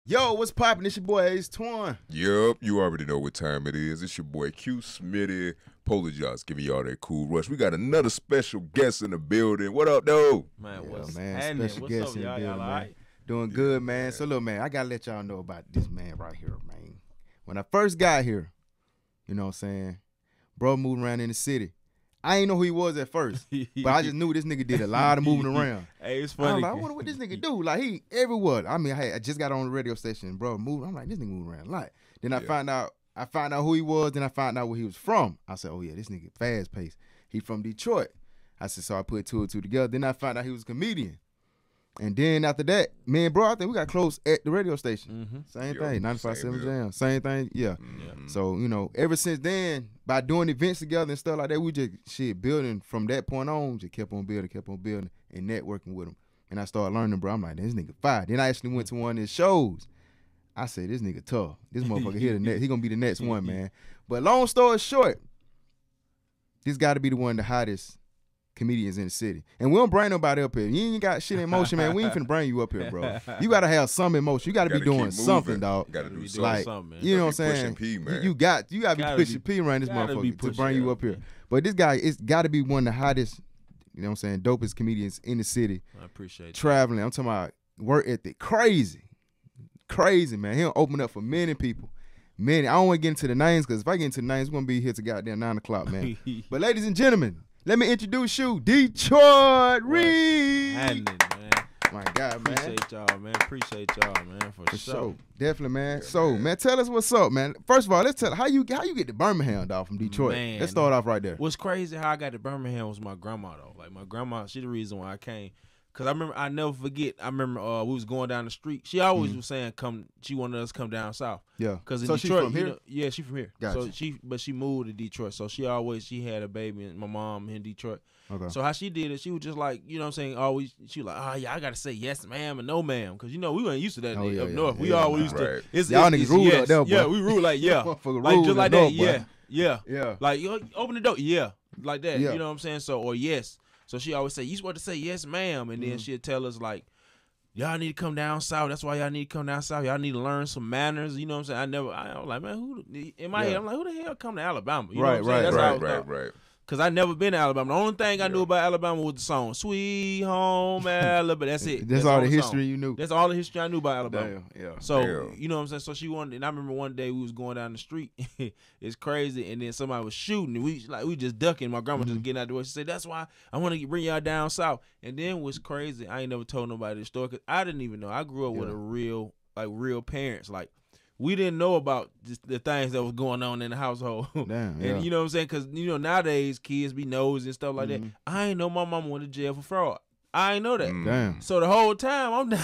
Yo, what's poppin'? It's your boy Ace Twin. Yup, you already know what time it is. It's your boy Q Smitty. Apologize, giving y'all that cool rush. We got another special guest in the building. What up, though? Man, Yeah, what's man, happening? special What's guest up, in the y'all? building, Y'all all man. right? Doing good, man. So look, man, I gotta let y'all know about this man right here, man. When I first got here, you know what I'm saying, bro moved around in the city. I ain't know who he was at first, but I just knew this nigga did a lot of moving around. Hey, it's I was funny. like, I wonder what this nigga do. Like, he everywhere. I mean, I just got on the radio station, bro, moving. I'm like, this nigga moving around a lot. Then I found out who he was, then I found out where he was from. I said, oh yeah, this nigga fast paced. He from Detroit. I said, so I put two and two together. Then I found out he was a comedian. And then after that, me and bro, I think we got close at the radio station. Same thing, 95.7 Jam. Same thing, yeah. So, you know, ever since then, by doing events together and stuff like that, we just building from that point on, just kept on building and networking with him. And I started learning, bro. I'm like, this nigga fire. Then I actually went to one of his shows. I said, this nigga tough. This motherfucker here the next. He gonna be the next one, man. But long story short, this got to be the one of the hottest comedians in the city. And we don't bring nobody up here. You ain't got shit in motion, man. We ain't finna bring you up here, bro. You gotta have some emotion. You gotta be doing something, dog. Gotta do something. Like, something, man. you know what I'm saying? Pushing P, man. You gotta be pushing P around this motherfucker to bring you up here. But this guy, it's gotta be one of the hottest, you know what I'm saying, dopest comedians in the city. I appreciate that. Traveling. I'm talking about work ethic. Crazy, man. He'll open up for many people. Many. I don't want to get into the names, because if I get into the names, we're gonna be here to goddamn 9 o'clock, man. But ladies and gentlemen, let me introduce you, Detroit Reid. Happening, man. My God, man. Appreciate y'all, man. Appreciate y'all, man, for sure. Definitely, man. Yeah, so, man, tell us what's up, man. First of all, let's tell how you get to Birmingham, dog, from Detroit. Man, Let's start off right there. What's crazy how I got to Birmingham was my grandma, though. Like, my grandma, she the reason why I came. Because I never forget, we was going down the street. She always was saying, she wanted us to come down south. Yeah. Because in So Detroit, she from here? You know, yeah, she from here. Gotcha. So she moved to Detroit. So she had a baby, and my mom in Detroit. Okay. So how she did it, she was just like, you know what I'm saying, always, she was like, oh yeah, I got to say yes ma'am and no ma'am. Because, you know, we weren't used to that up north. We always used to, y'all niggas rule yes. up there, boy. Yeah, we rule like, yeah. Like, just like that, yeah. Like, you open the door, yeah. Like that, you know what I'm saying? So, or yes. So she always say, you supposed to say yes ma'am. And then she'd tell us like, y'all need to come down south. That's why y'all need to come down south. Y'all need to learn some manners. You know what I'm saying? I was like, man, in my head, I'm like, who the hell come to Alabama? You know what I'm saying? That's how I was right. Because I never been to Alabama. The only thing I knew about Alabama was the song "Sweet Home Alabama." That's it. That's all the history you knew. That's all the history I knew about Alabama. Damn, So you know what I'm saying. So she wanted, and I remember one day we was going down the street. It's crazy, and then somebody was shooting, and we just ducking. My grandma just getting out the way. She said, "That's why I want to bring y'all down south." And then what's crazy, I ain't never told nobody this story because I didn't even know. I grew up with real parents, like. We didn't know about the things that was going on in the household. Damn, and you know what I'm saying? Because, you know, nowadays kids be nosy and stuff like that. I ain't know my mama went to jail for fraud. I ain't know that. Damn. So the whole time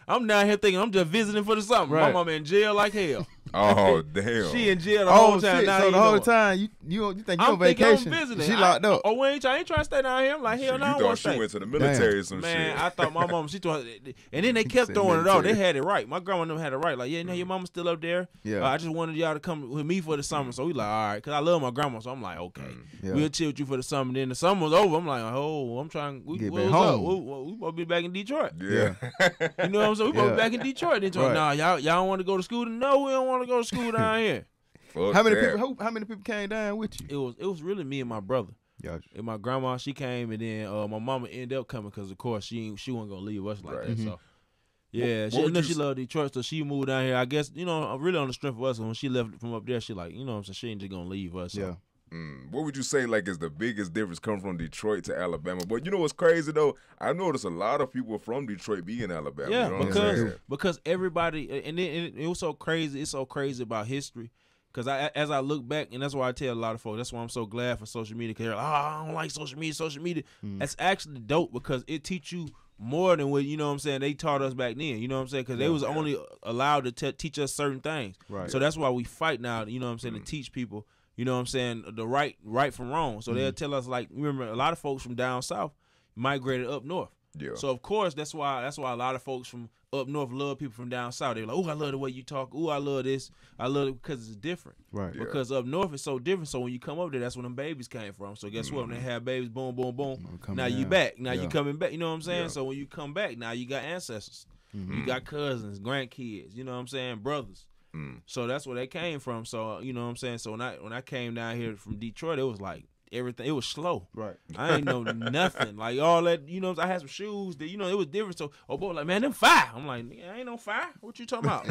I'm down here thinking I'm just visiting for the summer. Right. My mama in jail like hell. Oh, damn. She in jail the whole time. Shit. Now So the whole time you think you on vacation? I'm visiting. She locked up. Oh, I ain't trying to stay down here. I'm like, hell no, I don't want to She stay. went to the military or some Man, shit. I thought my mama, she thought, and then they kept throwing it out. They had it right. My grandma and them had it right. Like, yeah, no, your mama's still up there. Yeah. I just wanted y'all to come with me for the summer. So we like, all right, because I love my grandma. So I'm like, okay, we'll chill with you for the summer. Then the summer was over. I'm like, oh, I'm trying. Get what's back home. up? We supposed to be back in Detroit. Yeah. You know what I'm saying? We supposed to be back in Detroit. Then told, nah, y'all don't want to go to school? No, we don't want to go to school down here. How many people came down with you? It was really me and my brother. Gotcha. And my grandma, she came, and then my mama ended up coming because, of course, she wasn't gonna leave us like that. So yeah, she loved Detroit, so she moved down here. I guess, you know, really on the strength of us. And when she left from up there, she like, you know what I'm saying, she ain't just gonna leave us. So. Yeah. What would you say like is the biggest difference coming from Detroit to Alabama? But you know what's crazy though? I noticed a lot of people from Detroit be in Alabama. Yeah, you know what I'm saying? because everybody, and it was so crazy. It's so crazy about history. Because as I look back, and that's why I tell a lot of folks, that's why I'm so glad for social media. Because they're like, I don't like social media. Social media, that's actually dope because it teach you more than what, you know what I'm saying, they taught us back then. You know what I'm saying? Because they was only allowed to teach us certain things. Right. So that's why we fight now, you know what I'm saying, to teach people, you know what I'm saying, the right from wrong. So they'll tell us, like, remember, a lot of folks from down south migrated up north. Yeah. So of course that's why a lot of folks from up north love people from down south. They're like, oh, I love the way you talk. Oh, I love this. I love it because it's different. Right. Yeah. Because up north it's so different. So when you come up there, that's when them babies came from. So guess what? When they have babies, boom, boom, boom. Now you back. Now you coming back. You know what I'm saying? Yeah. So when you come back, now you got ancestors. You got cousins, grandkids, you know what I'm saying, brothers. So that's where they came from. So you know what I'm saying. So when I came down here from Detroit, it was like everything. It was slow. Right. I ain't know nothing. Like all that, you know. I had some shoes that, you know, it was different. So boy, like, man, them fire. I'm like, I ain't no fire. What you talking about?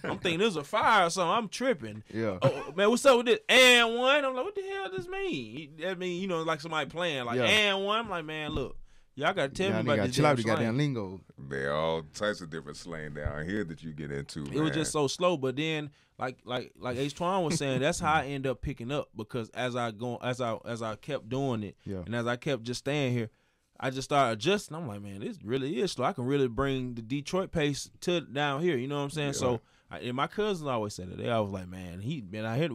I'm thinking there's a fire or something. I'm tripping. Yeah. Oh man, what's up with this? And one. I'm like, what the hell does this mean? That mean, you know, like somebody playing like and one. I'm like, man, look. Y'all gotta tell me about this. Chill out, you goddamn lingo. There are all types of different slang down here that you get into. It was just so slow, but then like H. Twan was saying, that's how I end up picking up, because as I kept doing it, and as I kept just staying here, I just started adjusting. I'm like, man, this really is slow. I can really bring the Detroit pace to down here. You know what I'm saying? Yeah. So and my cousins always said it. They always like, man, he been out here.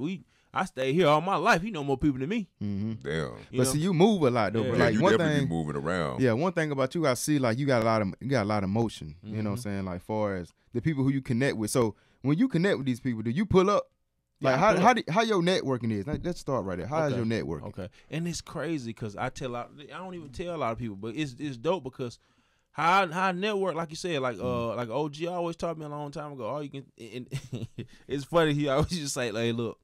I stayed here all my life. He know more people than me. Damn. But see, you move a lot though. Yeah. But Yeah, like you one definitely thing, be moving around. yeah, one thing about you, I see like you got a lot of motion. You know what I'm saying? Like far as the people who you connect with. So when you connect with these people, do you pull up? Like how your networking is? Like, let's start right there. How is your networking? Okay, and it's crazy because I don't even tell a lot of people, but it's dope because how I network, like you said, like OG always taught me a long time ago. All you can, and it's funny. He always just say, like, look,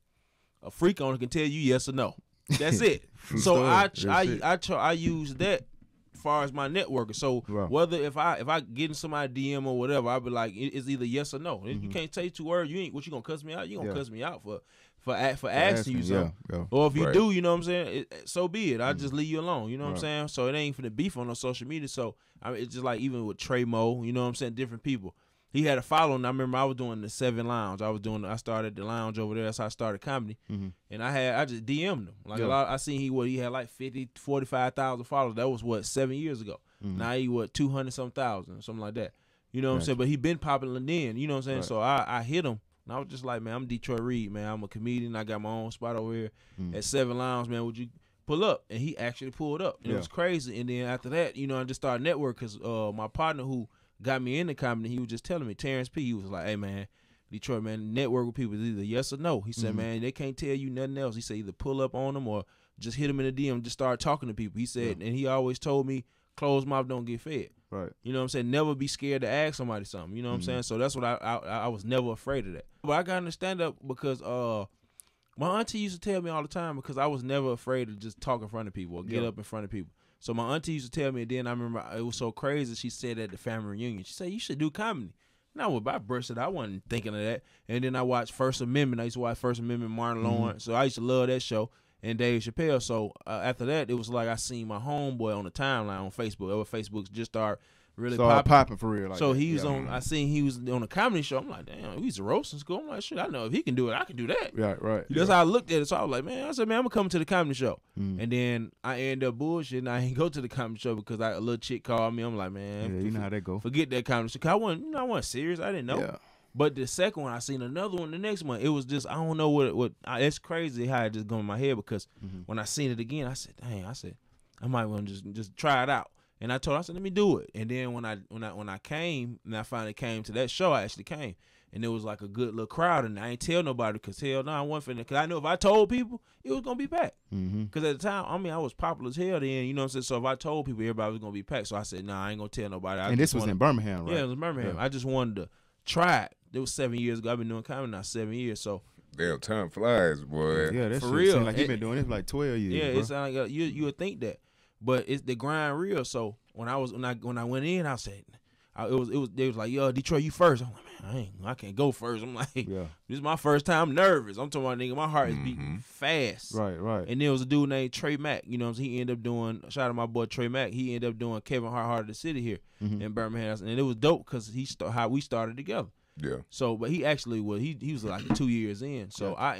a freak owner can tell you yes or no. That's it. So I use that as far as my networking. So whether if I get in somebody DM or whatever, I'll be like, it's either yes or no. You can't say 2 words. You ain't, what, you gonna cuss me out? You gonna cuss me out for asking you something. Or if you do, you know what I'm saying, so be it. I just leave you alone. You know what I'm saying? So it ain't for the beef on no social media. So I mean, it's just like even with Trey Mo, you know what I'm saying, different people. He had a following. I remember I was doing the 7 Lounge. I started the lounge over there. That's how I started comedy. And I just DM'd him. Like I seen he had like 45,000 followers. That was 7 years ago. Now he 200-some thousand, something like that. You know what I'm saying? But he been popular then. You know what I'm saying? So I hit him. And I was just like, man, I'm Detroit Reid, man. I'm a comedian. I got my own spot over here at 7 Lounge, man. Would you pull up? And he actually pulled up. And it was crazy. And then after that, you know, I just started network because my partner who got me into comedy, he was just telling me, Terrence P., he was like, hey, man, Detroit, man, network with people is either yes or no. He said, man, they can't tell you nothing else. He said either pull up on them or just hit them in the DM and just start talking to people. He said, and he always told me, closed mouth don't get fed. Right. You know what I'm saying? Never be scared to ask somebody something. You know what I'm saying? So that's what I was never afraid of that. But I got into stand-up because my auntie used to tell me all the time, because I was never afraid to just talk in front of people or get up in front of people. So my auntie used to tell me, and then I remember it was so crazy. She said at the family reunion, she said, you should do comedy. And I bursted. I wasn't thinking of that. And then I watched First Amendment. I used to watch First Amendment, Martin Lawrence. So I used to love that show. And Dave Chappelle. So after that, it was like I seen my homeboy on the timeline on Facebook. Facebook just started really popping for real. Like so that. he was on. I seen he was on a comedy show. I'm like, damn, he's a roasting school. I'm like, shit, I know if he can do it, I can do that. Right. That's how I looked at it. So I was like, man, I'm gonna come to the comedy show. And then I ended up bullshitting. I didn't go to the comedy show because a little chick called me. I'm like, man, you know how that go. Forget that comedy show. 'Cause I wasn't serious. I didn't know. Yeah. But the second one, I seen another one the next one. It was just, I don't know what it's crazy how it just go in my head, because when I seen it again, I said, dang, I might want to just try it out. And I told her, I said, let me do it. And then when I came, and I finally came to that show, I actually came. And it was like a good little crowd, and I ain't tell nobody, because hell no, I wasn't finna, because I knew if I told people, it was going to be packed. Because at the time, I mean, I was popular as hell then, you know what I'm saying? So if I told people, everybody was going to be packed. So I said, nah, I ain't going to tell nobody. And this was in Birmingham, right? Yeah, it was in Birmingham. I just wanted to try it. It was 7 years ago. I've been doing comedy now 7 years. So damn, time flies, boy. Yeah, that's for real. Seems like you've been doing it for like 12 years. Yeah, bro. it sounds like you would think that, but it's the grind real. So when I went in, I said, they was like, yo, Detroit, you first. I'm like, man, I can't go first. I'm like, this is my first time. I'm nervous. I'm talking about, nigga, my heart is beating fast. Right. And there was a dude named Trey Mack. You know what I'm saying? He ended up doing, shout out to my boy Trey Mack. He ended up doing Kevin Hart Heart of the City here in Birmingham, and it was dope because how we started together. Yeah. So, but he actually he was like 2 years in. So I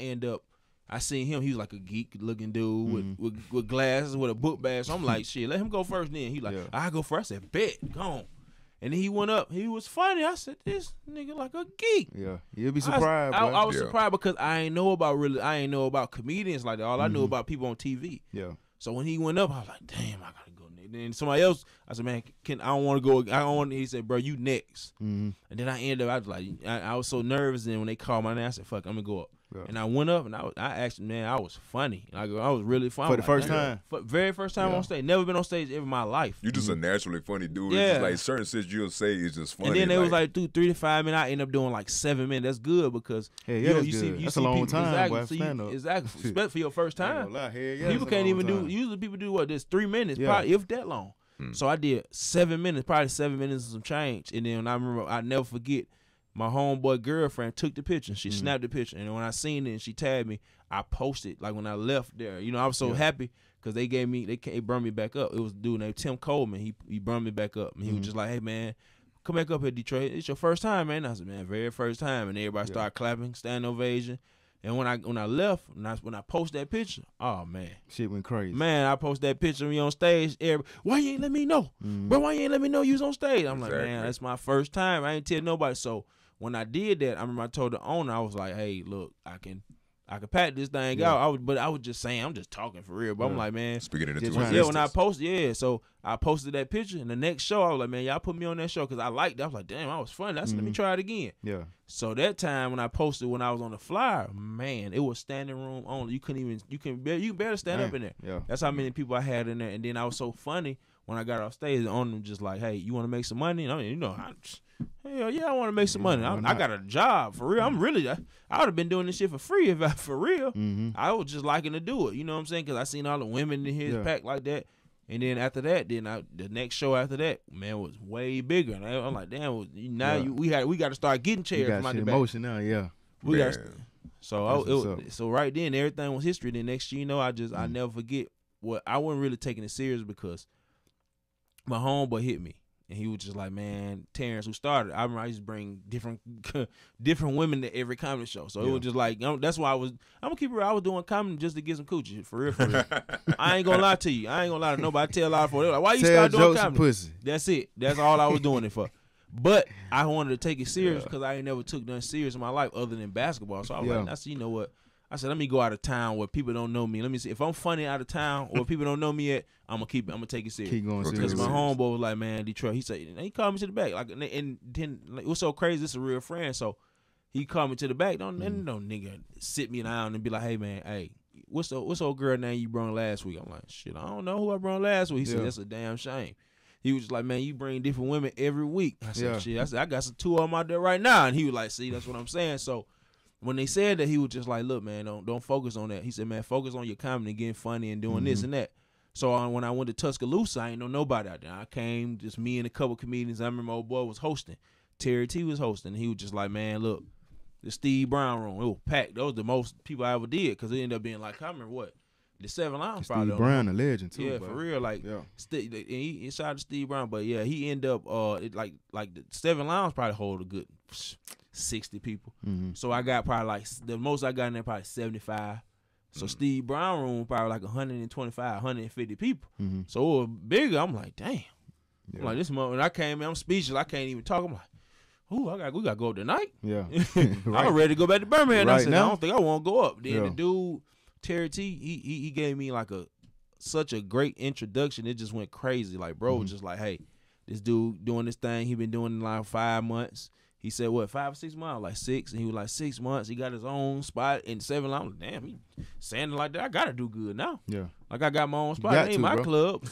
seen him. He was like a geek looking dude with glasses with a book bag. So I'm like, shit, let him go first. Then he like, I go first. I said, bet, go on. And then he went up. He was funny. I said, this nigga like a geek. Yeah, you'll be surprised. I was surprised because I ain't know about comedians like that. All I knew about people on TV. Yeah. So when he went up, I was like, damn, I gotta go next. Then somebody else, I said, man, I don't want to go. I don't want. He said, bro, you next. And then I ended up, I was so nervous. And when they called my name, I said, fuck, I'm gonna go up. And I went up and I actually, man, I was funny. I was really funny. For the first time? For very first time on stage. Never been on stage ever in my life. You just a naturally funny dude. Yeah. It's just like certain shit you'll say is just funny. And then it was like 3 to 5 minutes. I ended up doing like 7 minutes. That's good because you see that's a long people, time. exactly. Exactly. Especially for your first time. Yeah, People can't even do. Usually people do what? This 3 minutes, probably if that long. So I did 7 minutes, probably 7 minutes and some change. And then I remember, I never forget, my homeboy girlfriend took the picture. She snapped the picture, and when I seen it and she tagged me, I posted like when I left there. You know, I was so happy because they brought me back up. It was a dude named Tim Coleman. He brought me back up, and he was just like, "Hey man, come back up here, Detroit. It's your first time, man." I said, "Man, very first time." And everybody started clapping, standing ovation. And when I left, when I posted that picture, oh man, shit went crazy. Man, I posted that picture of me on stage. Everybody, why you ain't let me know, bro? Why you ain't let me know you was on stage? I'm like, man, that's my first time. I ain't tell nobody. So when I did that, I remember I told the owner, I was like, hey, look, I can pack this thing out. But I was just saying, I'm just talking for real. But I'm like, man, speaking it into existence. When I posted, so I posted that picture, and the next show, I was like, man, y'all put me on that show because I liked it. I was like, damn, I was funny. Let me try it again. Yeah. So that time when I posted, when I was on the flyer, man, it was standing room only. You can barely stand up in there. Yeah. That's how many people I had in there. And then I was so funny when I got off stage, the owner was just like, hey, you want to make some money? And I mean, hell yeah, I want to make some money. I got a job for real. I would have been doing this shit for free if I for real. I was just liking to do it. You know what I'm saying? Because I seen all the women in his pack like that. And then after that, the next show after that, man, was way bigger. And I'm like, damn, we got to start getting chairs from out the back. Emotion now, yeah. We got so right then everything was history. Then next year, you know, I never forget what I wasn't really taking it serious because my homeboy hit me. And he was just like, man, Terrence, who started, I remember I used to bring different women to every comedy show. So it was just like, that's why I'm going to keep it real. I was doing comedy just to get some coochie, for real. I ain't going to lie to you. I ain't going to lie to nobody. I tell a lot of folks, like, why you start doing comedy? Pussy. That's it. That's all I was doing it for. But I wanted to take it serious because I ain't never took nothing serious in my life other than basketball. So I was like, I said, you know what? I said, let me go out of town where people don't know me. Let me see if I'm funny out of town or people don't know me yet. I'm gonna take it serious. Keep going because my homeboy was like, man, Detroit. He said, he called me to the back, like, and then like, it was so crazy. This is a real friend, so he called me to the back. Don't nigga sit me down and be like, hey man, hey, what's old girl name you brought last week? I'm like, shit, I don't know who I brought last week. He said, that's a damn shame. He was just like, man, you bring different women every week. I said, shit. I said, I got some 2 of them out there right now, and he was like, see, that's what I'm saying. So when they said that, he was just like, look, man, don't focus on that. He said, man, focus on your comedy and getting funny and doing this and that. So when I went to Tuscaloosa, I ain't know nobody out there. I came, just me and a couple comedians. I remember old boy was hosting. Terry T was hosting. And he was just like, man, look, the Steve Brown room, it was packed. That was the most people I ever did because it ended up being like, I remember what? The 7 Lounge probably. Steve Brown, a legend too. Yeah, for real. Like, he shout out to Steve Brown, but yeah, he ended up like the 7 Lounge probably hold a good 60 people. So I got probably like the most I got in there probably 75. So Steve Brown room probably like 125, 150 people. So it was bigger. I'm like, damn. I'm like, this moment when I came in, I'm speechless. I can't even talk. I'm like, ooh, we gotta go up tonight. Yeah. I was ready to go back to Birmingham. I said, I don't think I want to go up. Then the dude, Terry T, he gave me like such a great introduction. It just went crazy. Like, bro was just like, hey, this dude doing this thing. He been doing it like 5 months. He said, what, 5 or 6 months? Like 6. And he was like, 6 months. He got his own spot in 7 Lounge. Damn, he saying it like that. I got to do good now. Yeah. Like I got my own spot. It ain't my club.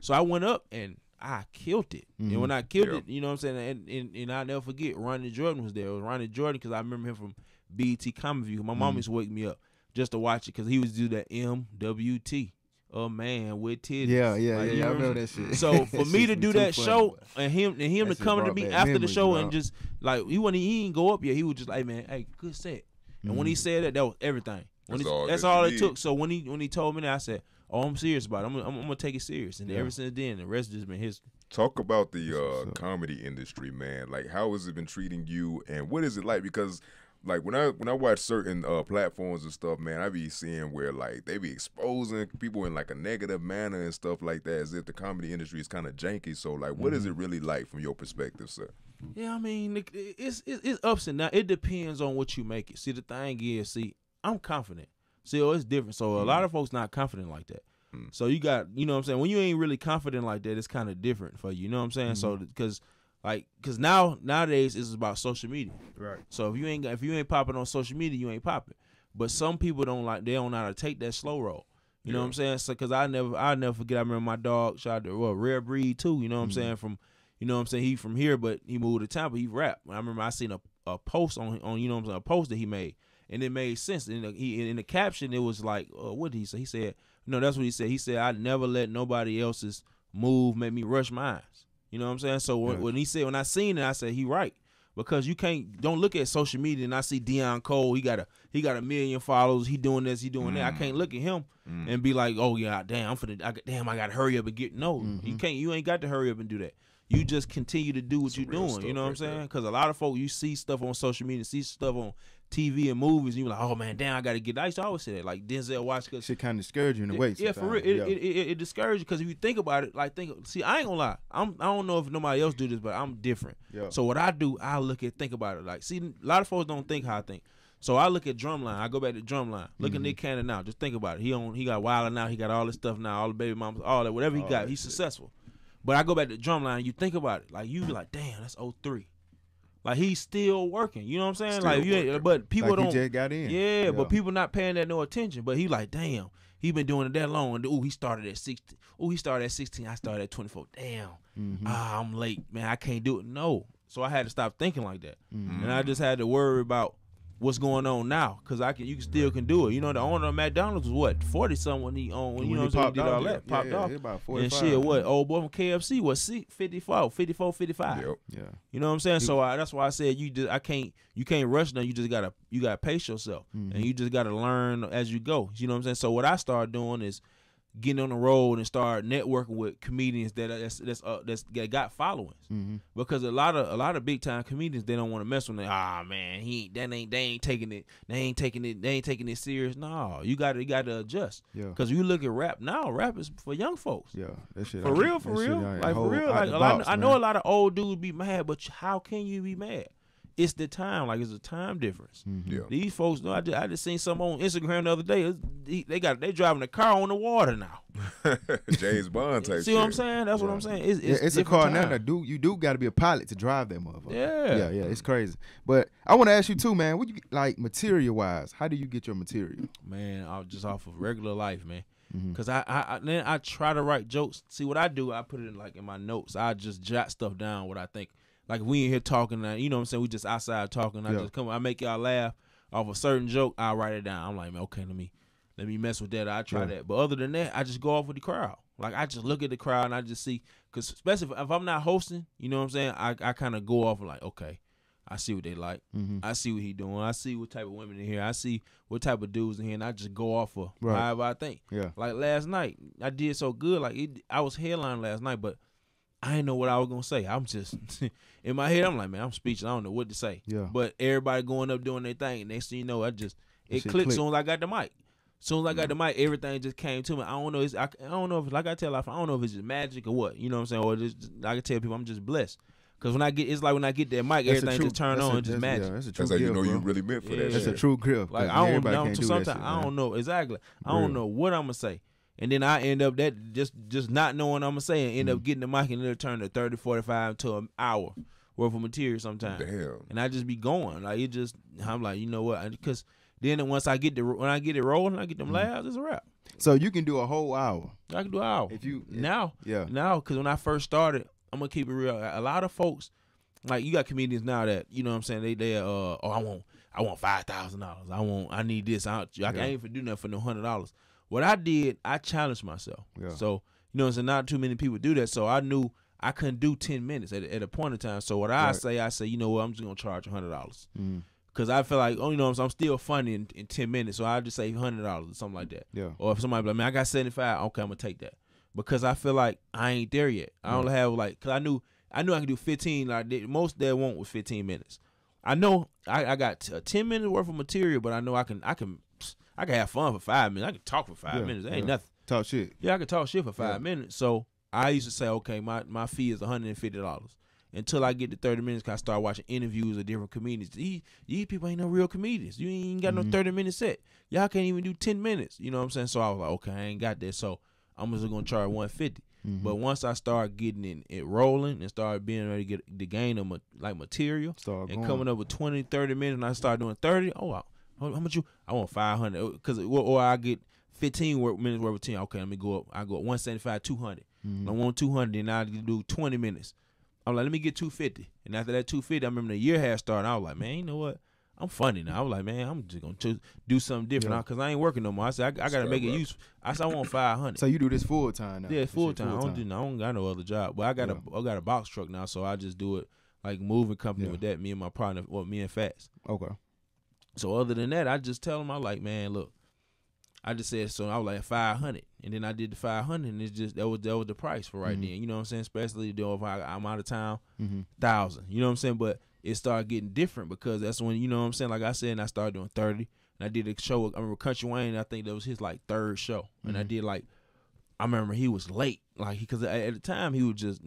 So I went up and I killed it. And when I killed it, you know what I'm saying? And I'll never forget, Ronnie Jordan was there. It was Ronnie Jordan because I remember him from BET Comedy View. My mom used to wake me up just to watch it because he was do that MWT. A man with titties. Yeah, I know that shit. So for me to do that show and him to come to me after the show and just like he didn't go up yet. He was just like, man, hey, good set. And when he said that was everything. That's all it took. So when he told me that, I said, oh, I'm serious about it. I'm gonna take it serious. And ever since then, the rest has been history. Talk about the comedy industry, man. Like, how has it been treating you, and what is it like? Because like when I watch certain platforms and stuff, man, I be seeing where like they be exposing people in like a negative manner and stuff like that, as if the comedy industry is kind of janky. So like, what is it really like from your perspective, sir? Yeah, I mean, it's ups and downs. It depends on what you make it. See, the thing is, I'm confident. See, it's different. So a lot of folks not confident like that. So you got, you know what I'm saying? When you ain't really confident like that, it's kind of different for you. You know what I'm saying? So because nowadays it's about social media. Right. So if you ain't popping on social media, you ain't popping. But some people don't know how to take that slow roll. You know what I'm saying? So, cause I'll never forget. I remember my dog shot the Rare Breed too. You know what I'm saying? He from here, but he moved to Tampa. He rap. I remember I seen a post on you know what I'm saying, a post that he made, and it made sense. In the caption, it was like, what did he say? He said, no, that's what he said. He said, I never let nobody else's move make me rush mine. You know what I'm saying? So when I seen it, I said he right. Because you don't look at social media and I see Deion Cole, he got a million followers, he doing this, he doing that. I can't look at him and be like, oh yeah, damn, I gotta hurry up and get you ain't got to hurry up and do that. You just continue to do what you're doing. You know what I'm saying? Because a lot of folks, you see stuff on social media, see stuff on TV and movies, and you're like, oh man, damn, I gotta get that. I used to always say that, like Denzel Washington. Shit kind of discourage you in a way. Yeah, for real. It discourages you because if you think about it, see, I ain't gonna lie. I don't know if nobody else do this, but I'm different. Yeah. So what I do, I think about it. Like, see, a lot of folks don't think how I think. So I look at Drumline. I go back to Drumline. Look at Nick Cannon now. Just think about it. He got Wilder now. He got all this stuff now. All the baby mamas, all that, whatever he got. He's successful. But I go back to Drumline. You think about it. Like, you be like, damn, that's 03. Like, he's still working. You know what I'm saying? But people don't. He just got in. Yeah, but people not paying that no attention. But he like, damn, he been doing it that long. And he started at 16. He started at 16. I started at 24. Damn. I'm late, man. I can't do it. No. So I had to stop thinking like that. And I just had to worry about what's going on now, because you can still do it. You know, the owner of McDonald's was what, 40-something when he owned, you know what I'm saying, he did all that, popped off. About 45. And shit, what, old boy from KFC was 54, 55. Yep. Yeah. You know what I'm saying? So that's why I said you can't rush now. You just gotta pace yourself, and you just gotta learn as you go. You know what I'm saying? So what I started doing is getting on the road and start networking with comedians that got followings, because a lot of big time comedians, they don't want to mess with them. Man, they ain't taking it serious. No, you got to adjust. Yeah. Because you look at rap now, rap is for young folks. Yeah, that shit. For real. Like for real. Like I know a lot of old dudes be mad, but how can you be mad? It's the time, like it's a time difference. Yeah. These folks, I just seen some on Instagram the other day. They driving a car on the water now. James Bond type. See what I'm saying? That's what I'm saying. It's a car time. now that you do got to be a pilot to drive that motherfucker. Yeah. Yeah. It's crazy. But I want to ask you too, man. What you like material wise? How do you get your material? Man, I was just off of regular life, man. Cause I try to write jokes. See what I do? I put it in my notes. I just jot stuff down what I think. Like, if we in here talking, you know what I'm saying, we just outside talking, I make y'all laugh off a certain joke, I'll write it down. I'm like, man, okay, let me mess with that. I try that. But other than that, I just go off with the crowd. Like, I just look at the crowd and I just see, because especially if I'm not hosting, you know what I'm saying, I kind of go off and like, okay, I see what they like. I see what he doing. I see what type of women in here. I see what type of dudes in here, and I just go off of however I think. Yeah. Like last night, I did so good. Like, I was headlining last night, but I didn't know what I was going to say. I'm just, in my head, I'm like, man, I'm speechless. I don't know what to say. Yeah. But everybody going up doing their thing. And next thing you know, it clicked as soon as I got the mic. As soon as I got the mic, everything just came to me. I don't know. I don't know if, like I tell, I don't know if it's just magic or what. You know what I'm saying? Or just, I can tell people I'm just blessed. Because when I get that mic, everything just turn on and just magic. Yeah, that's how you know you really meant for that. That's a true gift. Like, I don't know. Sometimes I don't know. Exactly. I don't know what I'm going to say. And then I end up just not knowing what I'm going to say and end up getting the mic and it'll turn to 30, 45 to an hour worth of material sometimes. Damn. And I just be going. Like, I'm like, you know what? Because then when I get it rolling, I get them laughs, it's a wrap. So you can do a whole hour. I can do an hour. Now, because when I first started, I'm going to keep it real. A lot of folks, like, you got comedians now that, you know what I'm saying, I want $5,000. I need this. I ain't for do nothing for no $100. What I did, I challenged myself. Yeah. So, you know, it's not too many people do that. So I knew I couldn't do 10 minutes at a point in time. So what I say, you know what, I'm just going to charge $100. Because I feel like, you know, I'm still funny in 10 minutes. So I just say $100 or something like that. Yeah. Or if somebody be like, man, I got 75, okay, I'm going to take that. Because I feel like I ain't there yet. I don't have, like, because I knew I could do 15. Like, most they want was 15 minutes. I know I got 10 minutes worth of material, but I know I can have fun for 5 minutes. I can talk for 5 minutes. It ain't nothing. Talk shit. Yeah, I can talk shit for 5 minutes. So I used to say, okay, my fee is $150 until I get to 30 minutes. Cause I start watching interviews of different comedians. These people ain't no real comedians. You ain't got no 30-minute set. Y'all can't even do 10 minutes. You know what I'm saying? So I was like, okay, I ain't got that. So I'm just gonna charge $150. But once I start getting it rolling and start being ready to gain material and coming up with 20, 30 minutes, and I start doing 30, How much you? I want 500, cause or I get 15 minutes worth of 10. Okay, let me go up. I go up 175, 200. I want 200, and I do 20 minutes. I'm like, let me get 250. And after that 250, I remember the year had started. I was like, man, you know what? I'm funny now. I was like, man, I'm just gonna do something different because I ain't working no more. I said, I gotta make it useful. I said, I want 500. So you do this full time now? Yeah, full time. I don't got no other job. But I got a box truck now, so I just do it like moving company with that. Me and my partner, me and Fats. Okay. So other than that, I just tell them, I like, man, look, I just said, so I was like 500, and then I did the 500, and it's just that was the price for right then. You know what I'm saying? Especially if I'm out of town, 1,000. You know what I'm saying? But it started getting different because that's when, you know what I'm saying? Like I said, and I started doing 30, and I did a show. I remember Country Wayne. I think that was his like third show, and I did like, I remember he was late, like because at the time he was just.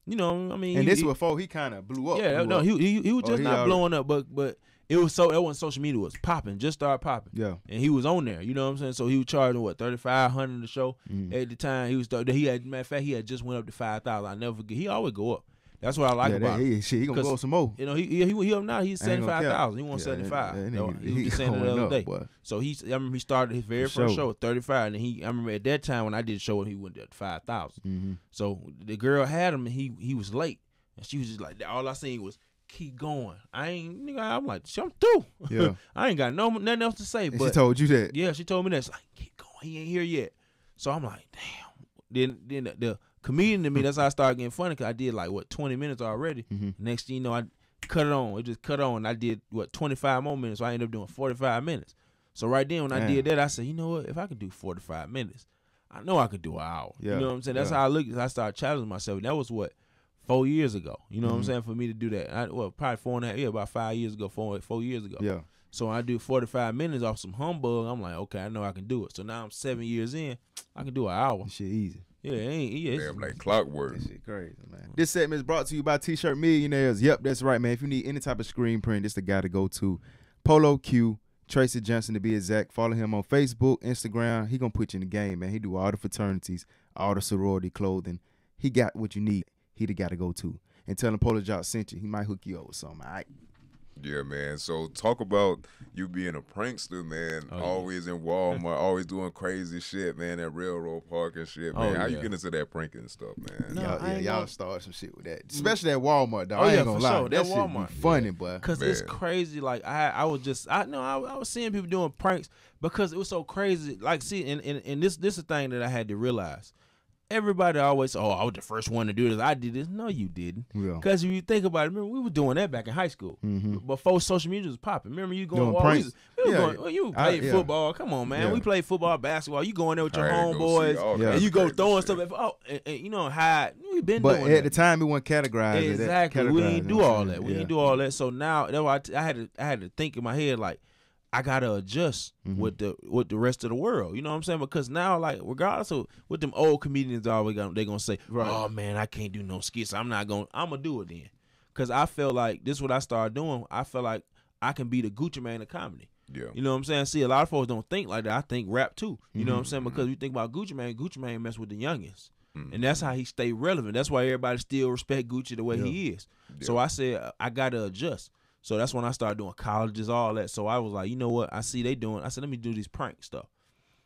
You know, I mean, and this was before he kind of blew up. Yeah, no, he was just not blowing up, but it was so that wasn't social media, was popping, just started popping. Yeah, and he was on there. You know what I'm saying? So he was charging what $3,500 a show at the time. He had matter of fact he had just went up to 5,000. I never forget. He always go up. That's what I like about him. He gonna go some more. You know, he up now. He's 75,000. He wants 75. He was just saying it the other day. Boy. So I remember he started his very first show at 35, and I remember at that time when I did a show, he went at 5,000. So the girl had him, and he was late, and she was just like, all I seen was keep going. I'm like, I'm through. Yeah, I ain't got nothing else to say. And but she told you that. Yeah, she told me that. She's like, keep going. He ain't here yet. So I'm like, damn. Then the comedian to me, that's how I started getting funny because I did like 20 minutes already. Next thing you know, I cut it on. It just cut on. I did 25 more minutes. So I ended up doing 45 minutes. So right then when I did that, I said, you know what? If I could do 45 minutes, I know I could do an hour. Yeah. You know what I'm saying? That's how I look. I started challenging myself. And that was 4 years ago. You know what I'm saying? For me to do that. Probably 4.5. Yeah, about 5 years ago. 4 years ago. Yeah. So I do 45 minutes off some humbug. I'm like, okay, I know I can do it. So now I'm 7 years in. I can do an hour. This shit easy. Yeah, it ain't. Yeah, damn, like clockwork. This shit crazy, man. This segment is brought to you by T-Shirt Millionaires. Yep, that's right, man. If you need any type of screen print, this the guy to go to. Polo Q, Tracy Johnson to be exact. Follow him on Facebook, Instagram. He gonna put you in the game, man. He do all the fraternities, all the sorority clothing. He got what you need. He the guy to go to. And tell him Polo Jock sent you. He might hook you up with something. All right. Yeah, man. So talk about you being a prankster, man. Always in Walmart, always doing crazy shit, man. At Railroad Park and shit, man. How you get into that pranking stuff, man? No, y'all start some shit with that, especially at Walmart. Though. I ain't gonna lie, sure. that Walmart shit be funny, boy. Cause it's crazy. Like I was seeing people doing pranks because it was so crazy. Like, see, and this is the thing that I had to realize. Everybody always, I was the first one to do this. I did this. No, you didn't. Because if you think about it, remember, we were doing that back in high school. Before social media was popping. Remember you going to pranks? You played football. Come on, man. We played football, basketball. You going there with your homeboys, and you go throwing stuff. And you know, hide. We've been doing that. But at the time, it wasn't categorized. Exactly. We didn't do all that. We didn't do all that. So now, I had to think in my head, like, I gotta adjust with the rest of the world. You know what I'm saying? Because now, like, regardless of what them old comedians are, they gonna say, "Oh man, I can't do no skits. I'm gonna do it then." Because I felt like this is what I started doing. I felt like I can be the Gucci Mane of comedy. Yeah. You know what I'm saying? See, a lot of folks don't think like that. I think rap too. You know what I'm saying? Because you think about Gucci Mane mess with the youngins. And that's how he stay relevant. That's why everybody still respect Gucci the way he is. Yeah. So I said, I gotta adjust. So that's when I started doing colleges, all that. So I was like, you know what? I see they doing. I said, let me do these prank stuff.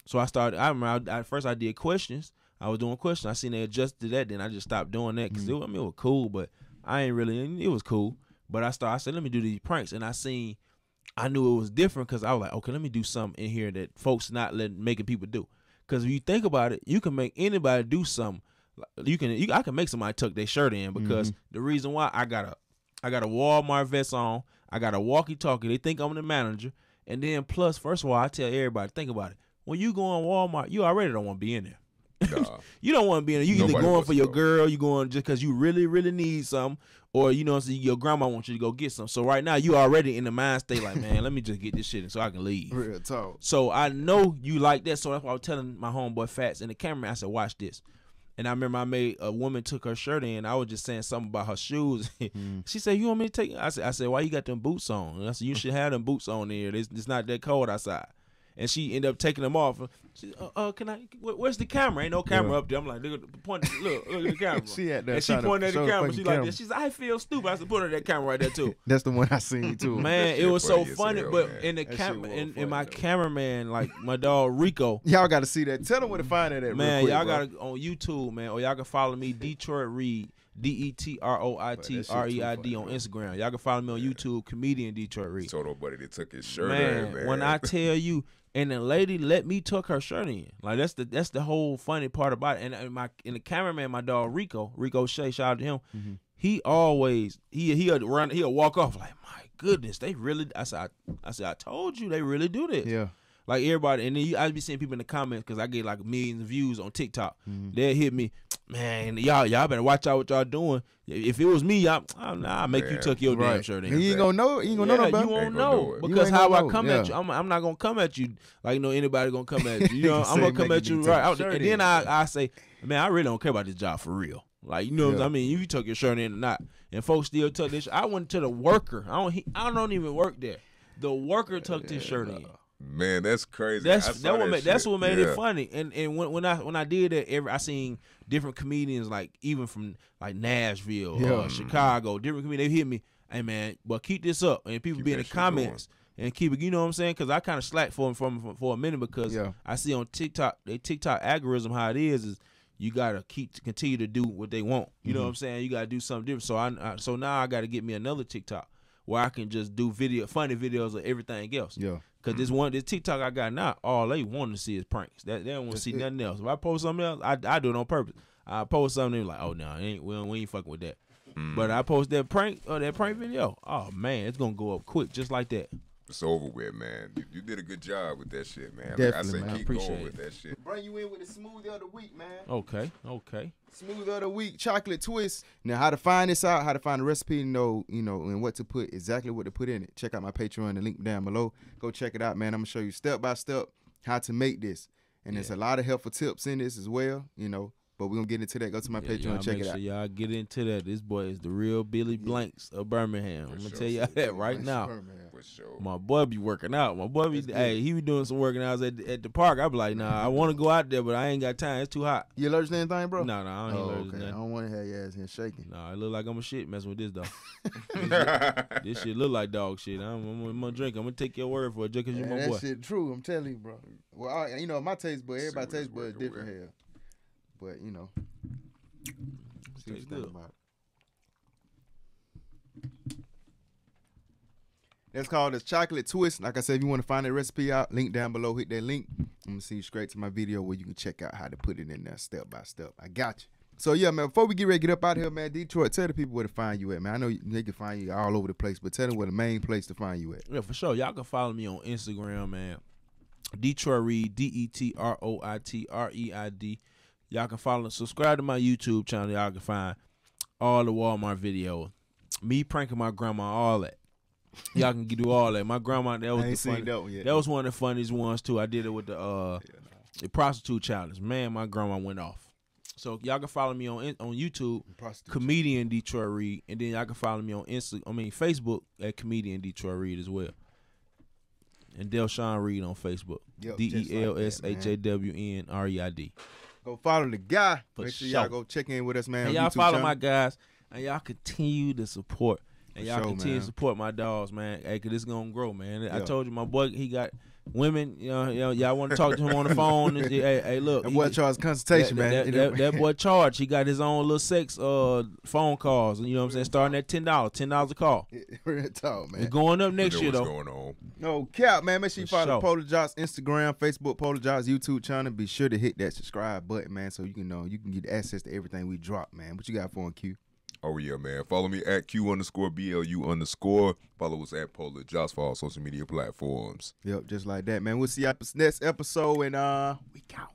So I started. I remember at first I did questions. I was doing questions. I seen they adjusted to that. Then I just stopped doing that because it was cool, but I ain't really. It was cool, but I said, let me do these pranks, and I knew it was different because I was like, okay, let me do something in here that folks not making people do. Because if you think about it, you can make anybody do something. I can make somebody tuck their shirt in because the reason why I got a Walmart vest on. I got a walkie-talkie. They think I'm the manager. And then plus, first of all, I tell everybody, think about it. When you go in Walmart, you already don't want to be in there. Nah. You don't want to be in there. You either going for your girl, you going just because you really, really need something, or you know, so your grandma wants you to go get some. So right now, you already in the mind state like, man, let me just get this shit in so I can leave. Real talk. So I know you like that. So that's why I was telling my homeboy Fats in the camera. I said, watch this. And I remember a woman took her shirt in. I was just saying something about her shoes. She said, you want me to take it? I said, why you got them boots on? And I said, you should have them boots on there. It's not that cold outside. and she ended up taking them off. She, can I? Where's the camera? Ain't no camera up there. I'm like, look at the camera. She at that. And she pointed at the camera. She like that. She's like, I feel stupid. I said, put her that camera right there too. That's the one I seen too. Man, it was so funny. But in the camera, in my cameraman, like my dog Rico. Y'all got to see that. Tell them where to find that at. Man, real quick, y'all got to on YouTube, man, or y'all can follow me, Detroit Reid. Detroit Reid on Instagram. Y'all can follow me on YouTube, comedian Detroit Reid. Told nobody they took his shirt. Man, when I tell you, and the lady let me tuck her shirt in. Like that's the whole funny part about it. And the cameraman, my dog Rico Shea, shout out to him. Mm-hmm. He always he'll walk off like, my goodness, they really. I said I told you they really do this. Yeah. Like everybody, and then I be seeing people in the comments because I get like millions of views on TikTok. They'll hit me, man. Y'all better watch out what y'all doing. If it was me, I'll make you tuck your damn shirt in. You ain't gonna know. You ain't gonna know about. You won't know because how I come at you, I'm not gonna come at you like anybody gonna come at you. You know, I'm gonna come at you right. And then I say, man, I really don't care about this job for real. Like, you know what I mean? You tuck your shirt in or not, and folks still tuck this. I went to the worker. I don't even work there. The worker tucked his shirt in. Man, that's crazy. That's what made it funny. And when I did that, I seen different comedians, like even from like Nashville, Chicago, different comedians. They hit me, hey man, but keep this up, and people be in the comments and keep it. You know what I'm saying? Because I kind of slacked for a minute because I see on TikTok, they TikTok algorithm how it is you gotta continue to do what they want. You know what I'm saying? You gotta do something different. So now I gotta get me another TikTok where I can just do funny videos of everything else. Yeah. Cause this TikTok I got now, all they want to see is pranks. They don't want to see nothing else. If I post something else, I do it on purpose. I post something like, oh no, we ain't fucking with that. But I post that prank video. Oh man, it's gonna go up quick just like that. It's over with, man. You did a good job with that shit, man. Definitely, like I say, keep going with that shit. Bring you in with the smoothie of the week, man. Okay. Smoothie of the week, chocolate twist. Now, how to find this out, how to find the recipe, and what to put, exactly what to put in it. Check out my Patreon, the link down below. Go check it out, man. I'm gonna show you step by step how to make this, and there's a lot of helpful tips in this as well, But we're gonna get into that. Go to my Patreon and check it out. Y'all get into that. This boy is the real Billy Blanks of Birmingham. I'm gonna tell y'all that right now. My boy be working out. My boy be he be doing some working out at the park. I be like, nah, I want to go out there, but I ain't got time. It's too hot. You allergic to anything, bro? No, I don't allergic to nothing. I don't want to have your ass here shaking. Nah, it look like I'm a shit messing with this dog. This shit look like dog shit. I'm gonna drink. I'm gonna take your word for it just because you my boy. That shit true. I'm telling you, bro. Well, my taste bud, everybody's taste bud is different here. But see what you think about it. That's called this chocolate twist. Like I said, if you want to find that recipe out, link down below. Hit that link. I'm gonna send you straight to my video where you can check out how to put it in there step by step. I got you. So yeah, man. Before we get ready to get up out of here, man, Detroit, tell the people where to find you at, man. I know they can find you all over the place, but tell them where the main place to find you at. Yeah, for sure. Y'all can follow me on Instagram, man. Detroit Reid, DetroitReid. Y'all can follow and subscribe to my YouTube channel. Y'all can find all the Walmart videos. Me pranking my grandma, all that. Y'all can do all that. My grandma, that was one of the funniest ones too. I did it with the prostitute challenge. Man, my grandma went off. So y'all can follow me on YouTube, comedian Detroit Reid, and then y'all can follow me on Facebook at comedian Detroit Reid as well. And Delshawn Reid on Facebook. DELSHAWNREID. Go follow the guy. Make sure y'all go check in with us, man. And y'all follow my guys, and y'all continue to support. And y'all continue to support my dogs, man. Hey, cause it's gonna grow, man. I told you, my boy, he got women. Y'all want to talk to him on the phone. Hey, look. That boy charged consultation, man. That boy charged. He got his own little sex phone calls. You know what I'm saying? Starting at $10. $10 a call. Real talk, man. It's going up next year, though. What's going on? No cap, man. Make sure you follow Polar Josh Instagram, Facebook, Polar Josh YouTube channel. Be sure to hit that subscribe button, man, so you can get access to everything we drop, man. What you got for him, Q? Oh, yeah, man. Follow me at Q_BLU_. Follow us at Polar Josh for all social media platforms. Yep, just like that, man. We'll see you next episode, and we out.